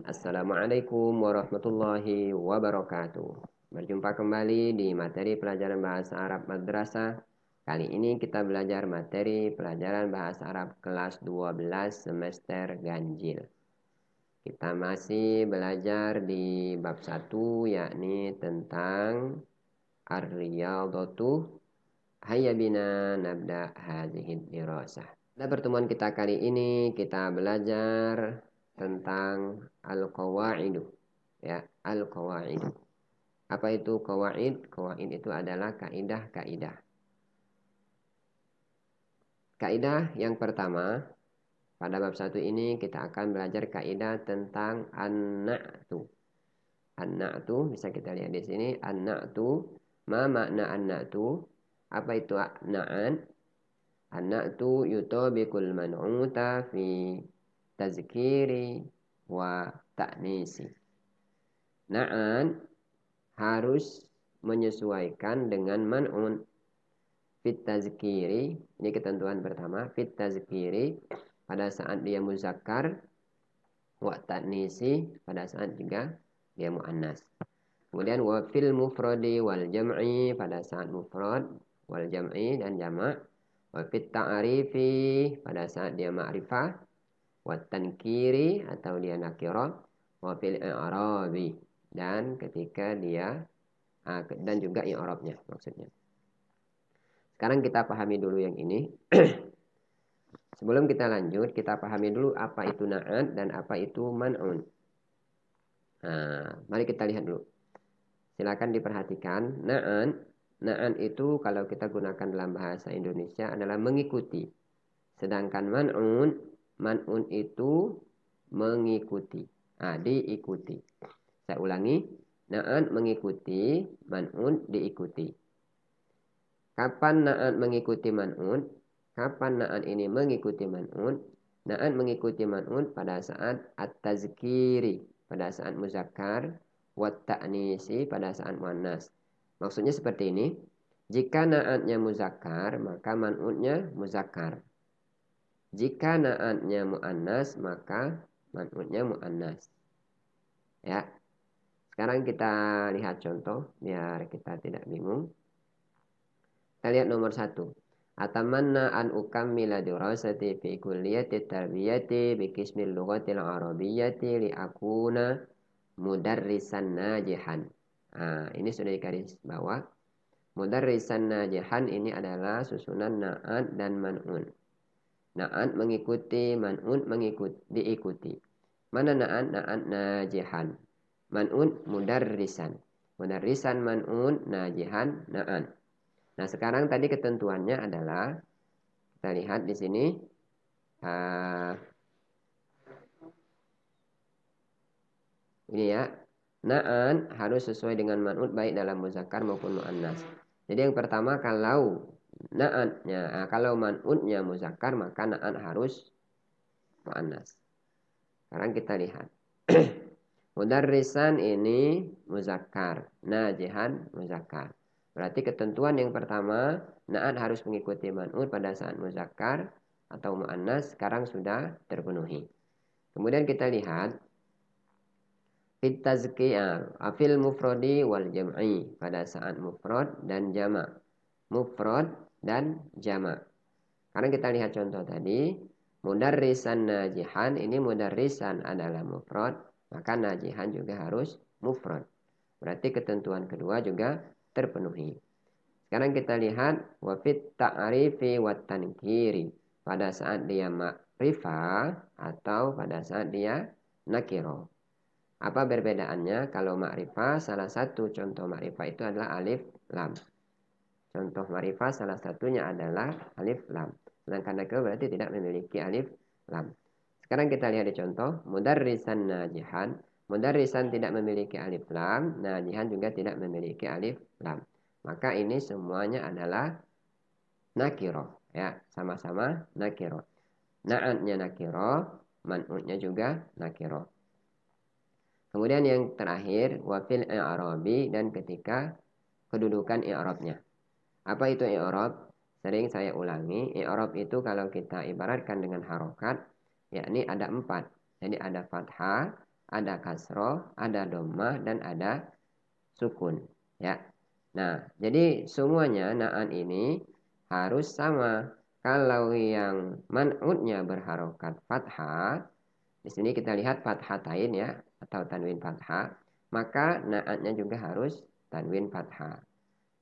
Assalamualaikum warahmatullahi wabarakatuh. Berjumpa kembali di materi pelajaran bahasa Arab Madrasah. Kali ini kita belajar materi pelajaran bahasa Arab kelas 12 semester ganjil. Kita masih belajar di bab 1 yakni tentang Ar-Riyadhatu. Hayya bina nabda hadhihi dirasah. Pada pertemuan kita kali ini kita belajar tentang al-qawaidu, ya, al-qawaidu. Apa itu qawaid? Qawaid itu adalah kaidah-kaidah. Kaidah yang pertama pada bab 1 ini kita akan belajar kaidah tentang an-na'tu. An-na'tu bisa kita lihat di sini, an-na'tu. Ma makna an-na'tu? Apa itu na'an? An-na'tu yutabiqul man'uta fi tazkiri wa ta'nisi. Na'an harus menyesuaikan dengan man'un. Fit tazkiri, ini ketentuan pertama, fit tazkiri pada saat dia muzakkar, wa ta'nisi pada saat juga dia muannas. Kemudian wa fil mufradi wal jam'i pada saat mufrad wal jam'i dan jamak. Wa fit ta'rifi pada saat dia ma'rifah. Wa tankiri atau dia nakirah. Wa fil i'rabi dan ketika dia dan juga i'rabnya maksudnya. Sekarang kita pahami dulu yang ini. Sebelum kita lanjut, kita pahami dulu apa itu na'at dan apa itu man'un. Mari kita lihat dulu. Silakan diperhatikan. Na'an itu kalau kita gunakan dalam bahasa Indonesia adalah mengikuti. Sedangkan man'un itu mengikuti. Diikuti. Saya ulangi. Na'an mengikuti, man'un diikuti. Kapan na'an mengikuti man'un? Kapan na'an ini mengikuti man'un? Na'an mengikuti man'un pada saat at-tazkiri, pada saat muzakkar, wa ta'nisi pada saat muannas. Maksudnya seperti ini. Jika na'atnya muzakkar, maka man'unnya muzakkar. Jika na'atnya muannas, maka man'unnya muannas. Ya. Sekarang kita lihat contoh biar kita tidak bingung. Kita lihat nomor 1. Atamanna an ukammila dirasati fi kulliyati tarbiyati bi qismil lughatil arabiyyati li akuna mudarrisan najihan. Ini sudah digaris bawah. Mudarrisan najihan ini adalah susunan na'at dan man'un. Na'at mengikuti, man'un diikuti. Mana na'at? Na'at najihan. Man'un mudarrisan. Mudarrisan man'un najihan na'at. Nah, sekarang tadi ketentuannya adalah kita lihat di sini. Ini ya. Na'an harus sesuai dengan man'ut baik dalam muzakkar maupun muannas. Jadi yang pertama kalau na'annya, kalau man'utnya muzakkar maka na'an harus muannas. Sekarang kita lihat. Mudarrisan ini muzakkar, najihan muzakkar. Berarti ketentuan yang pertama, na'at harus mengikuti man'ut pada saat muzakkar atau muannas sekarang sudah terpenuhi. Kemudian kita lihat fit tazkiyah afil mufradi wal jam'i pada saat mufrad dan jamak. Mufrad dan jamak. Sekarang kita lihat contoh tadi. Mudarrisan najihan, ini mudarrisan adalah mufrad, maka najihan juga harus mufrad. Berarti ketentuan kedua juga terpenuhi. Sekarang kita lihat wa fit ta'rifi wa tankiri pada saat dia ma'rifah atau pada saat dia nakirah. Apa perbedaannya? Kalau ma'rifah, salah satu contoh ma'rifah itu adalah alif lam. Contoh ma'rifah salah satunya adalah alif lam. Sedangkan nakirah berarti tidak memiliki alif lam. Sekarang kita lihat di contoh mudarrisan najihan. Mudarrisan tidak memiliki alif lam, najihan juga tidak memiliki alif lam. Maka ini semuanya adalah nakirah, ya, sama-sama nakirah. Na'atnya nakirah, man'utnya juga nakirah. Kemudian yang terakhir wa fil i'rabi dan ketika kedudukan i'rabnya. Apa itu i'rab? Sering saya ulangi, i'rab itu kalau kita ibaratkan dengan harokat, yakni ada 4. Jadi ada fathah, ada kasroh, ada dhammah, dan ada sukun. Ya. Nah, jadi semuanya na'an ini harus sama. Kalau yang man'utnya berharokat fathah, di sini kita lihat fathatain ya, atau tanwin fathah, maka na'atnya juga harus tanwin fathah.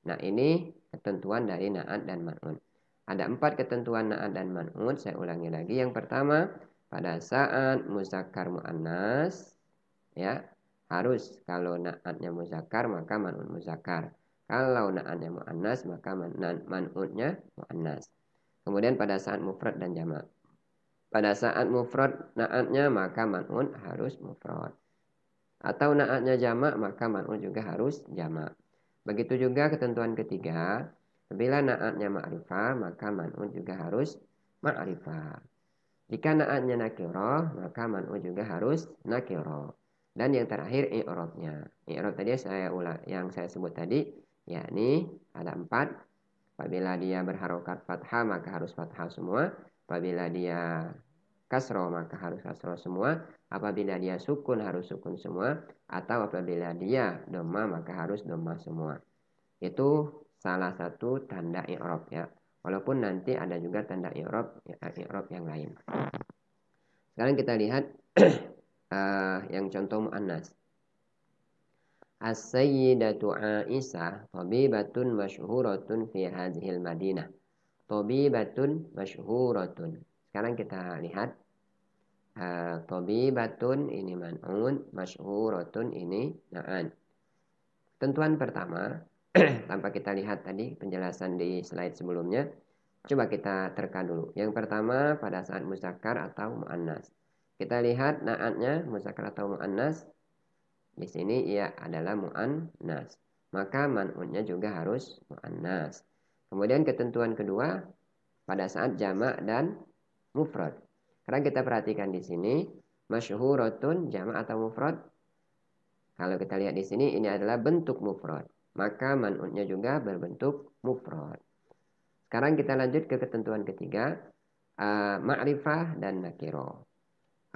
Nah, ini ketentuan dari na'at dan man'ut. Ada 4 ketentuan na'at dan man'ut, saya ulangi lagi. Yang pertama, pada saat muzakkar muannas ya, harus kalau na'atnya muzakkar maka man'ut muzakkar. Kalau na'atnya muannas maka man'utnya muannas. Kemudian pada saat mufrad dan jamak. Pada saat mufrad na'atnya maka man'ut harus mufrad. Atau na'atnya jamak maka man'ut juga harus jamak. Begitu juga ketentuan ketiga, apabila na'atnya ma'rifah maka man'ut juga harus ma'rifah. Jika na'atnya nakirah maka man'ut juga harus nakirah. Dan yang terakhir i'rabnya. I'rab tadi yang saya sebut tadi, yakni ada 4. Apabila dia berharokat fathah maka harus fathah semua. Apabila dia kasroh maka harus kasroh semua. Apabila dia sukun harus sukun semua. Atau apabila dia dhammah maka harus dhammah semua. Itu salah satu tanda i'rab ya. Walaupun nanti ada juga tanda i'rab yang lain. Sekarang kita lihat yang contoh muannas. As-sayyidatu Aisyah tabibatun masyhuratun fi hadhil Madinah. Tabibatun masyhuratun. Sekarang kita lihat tabibatun ini man'un, masyhuratun ini na'an. Tentuan pertama, tanpa kita lihat tadi penjelasan di slide sebelumnya, coba kita terka dulu. Yang pertama pada saat muzakkar atau muannas. Kita lihat na'atnya muzakkar atau muannas. Di sini ia adalah muannas. Maka man'unnya juga harus muannas. Kemudian ketentuan kedua pada saat jamak dan mufrad. Karena kita perhatikan di sini masyhuratun jamak atau mufrad. Kalau kita lihat di sini ini adalah bentuk mufrad. Maka man'unnya juga berbentuk mufrad. Sekarang kita lanjut ke ketentuan ketiga, ma'rifah dan nakiro.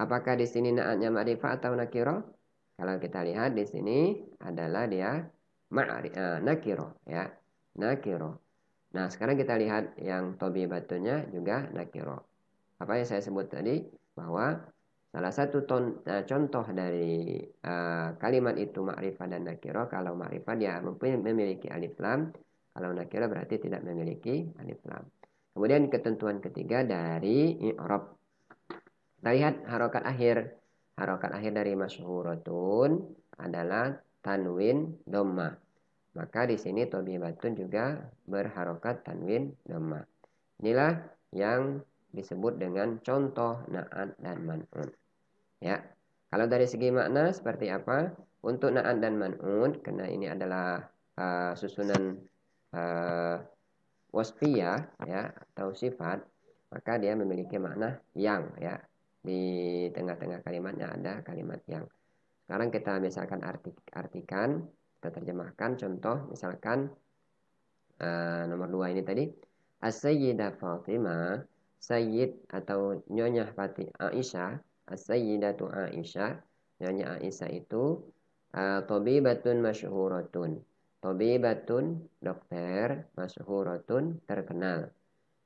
Apakah di sini na'atnya ma'rifah atau nakiro? Kalau kita lihat di sini adalah dia nakiro ya, nakiro. Nah, sekarang kita lihat yang tabibatnya juga nakiro. Apa yang saya sebut tadi bahwa salah satu contoh dari kalimat itu ma'rifah dan nakiro. Kalau ma'rifah dia memiliki alif lam, kalau nakiro berarti tidak memiliki alif lam. Kemudian ketentuan ketiga dari i'rab. Kita lihat harokat akhir. Harokat akhir dari masyhuratun adalah tanwin dhammah. Maka di sini tabibatun juga berharokat tanwin dhammah. Inilah yang disebut dengan contoh na'at dan man'un. Ya. Kalau dari segi makna seperti apa? Untuk na'at dan man'un, karena ini adalah susunan wasfiyah ya atau sifat, maka dia memiliki makna yang ya. Di tengah-tengah kalimatnya ada kalimat yang. Sekarang kita misalkan artikan, kita terjemahkan contoh misalkan nomor 2 ini tadi. As-Sayyidah Fatimah, Sayyid atau Nyonya Aisyah, As-Sayyidatu Aisyah, Nyonya Aisyah itu tabibatun masyhuratun. Tabibatun dokter, masyhuratun terkenal.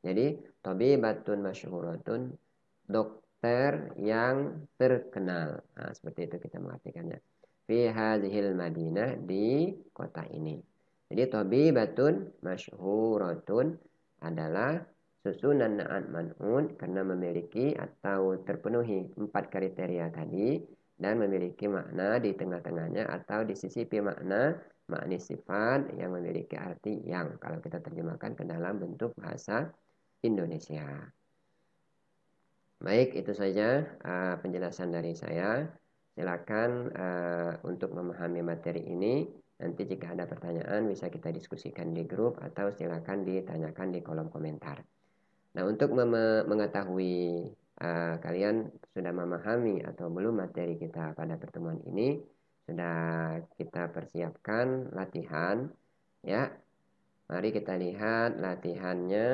Jadi tabibatun masyhuratun dokter yang terkenal. Nah, seperti itu kita mengartikannya. Fi hadhil Madinah, di kota ini. Jadi tabibatun masyhuratun adalah susunan na'at man'un karena memiliki atau terpenuhi 4 kriteria tadi dan memiliki makna di tengah-tengahnya atau disisipi makna sifat yang memiliki arti yang kalau kita terjemahkan ke dalam bentuk bahasa Indonesia. Baik, itu saja penjelasan dari saya. Silakan untuk memahami materi ini. Nanti jika ada pertanyaan bisa kita diskusikan di grup atau silakan ditanyakan di kolom komentar. Nah, untuk mengetahui kalian sudah memahami atau belum materi kita pada pertemuan ini, sudah kita persiapkan latihan ya. Mari kita lihat latihannya.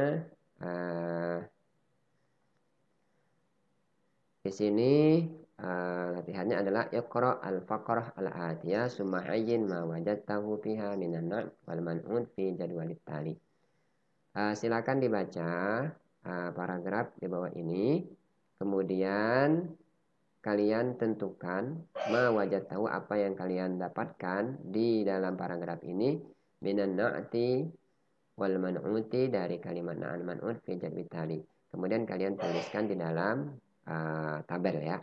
Di sini latihannya adalah iqra al-faqrah al-atiyah summa ayyin ma wajadtahu fiha minan na'am wal man'un fi jadwalit tali. Silakan dibaca paragraf di bawah ini. Kemudian kalian tentukan ma wajadtahu apa yang kalian dapatkan di dalam paragraf ini minan na'ti wal man'uti dari kalimat na'an man'ut fi jadwalit tali. Kemudian kalian tuliskan di dalam tabel ya.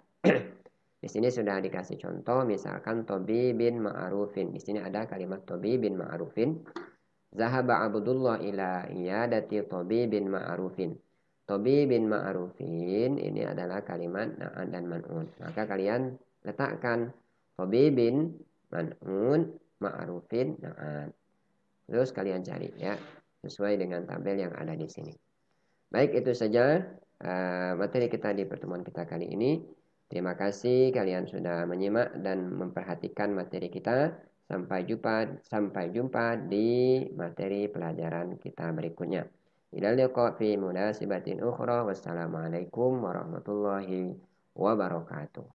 Di sini sudah dikasih contoh, misalkan Tobi bin Ma'arufin. Di sini ada kalimat Tobi bin Ma'arufin. Zahaba Abdullah ila iyadati Tobi bin Ma'arufin. Tobi bin Ma'arufin ini adalah kalimat na'an dan man'un. Maka kalian letakkan Tobi bin man'un Ma'arufin na'an. Terus kalian cari ya, sesuai dengan tabel yang ada di sini. Baik, itu saja materi kita di pertemuan kita kali ini. Terima kasih kalian sudah menyimak dan memperhatikan materi kita. Sampai jumpa di materi pelajaran kita berikutnya. Ilal liqa fi munasibatin ukhra. Wassalamualaikum warahmatullahi wabarakatuh.